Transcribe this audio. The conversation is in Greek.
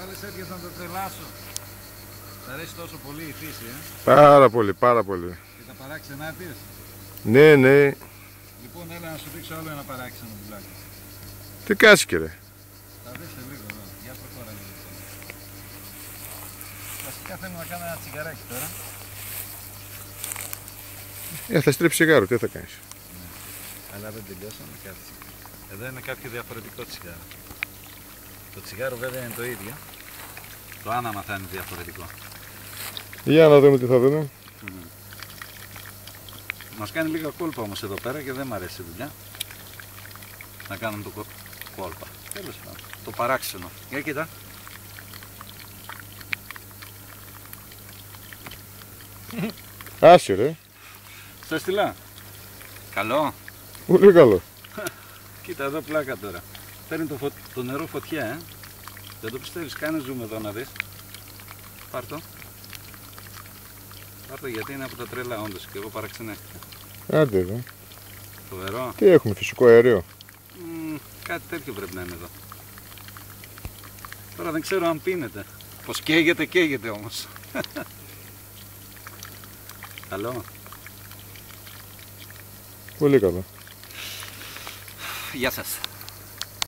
Άλλες έτοιες να το τρελάσω. Σ' αρέσει τόσο πολύ η φύση, Πάρα πολύ, πάρα πολύ. Και τα παράξενά της. Ναι, ναι. Λοιπόν, έλα να σου δείξω άλλο ένα παράξενο δουλάκι. Τι κάνεις και ρε. Θα δεις σε λίγο εδώ. Για προχώρα λίγο. Βασικά θέλω να κάνω ένα τσιγαράκι τώρα. Θα στρίψει σιγάρο, τι θα κάνεις. Ναι. Αλλά δεν τελειώσαμε κάτι. Εδώ είναι κάποιο διαφορετικό τσιγάρο. Το τσιγάρο βέβαια είναι το ίδιο. Το άναμα θα είναι διαφορετικό. Για να δούμε τι θα δούμε. Μας κάνει λίγα κόλπα όμως εδώ πέρα και δεν μ' αρέσει η δουλειά. Να κάνουμε το κόλπα. Τέλος πάντων. Το παράξενο. Για κοίτα. Άσε ρε. Στα στυλά. Καλό. Πολύ καλό. Κοίτα εδώ πλάκα τώρα. Παίρνει το νερό φωτιά, Δεν το πιστεύεις. Κάνε zoom εδώ να δεις. Πάρ' το. Πάρ' το γιατί είναι από τα τρέλα όντως και εγώ παραξενεύτηκα. Άντε εδώ. Φοβερό. Τι έχουμε, φυσικό αέριο. Κάτι τέτοιο πρέπει να είναι εδώ. Τώρα δεν ξέρω αν πίνεται. Πως καίγεται όμως. Καλό. Πολύ καλό. Γεια σας.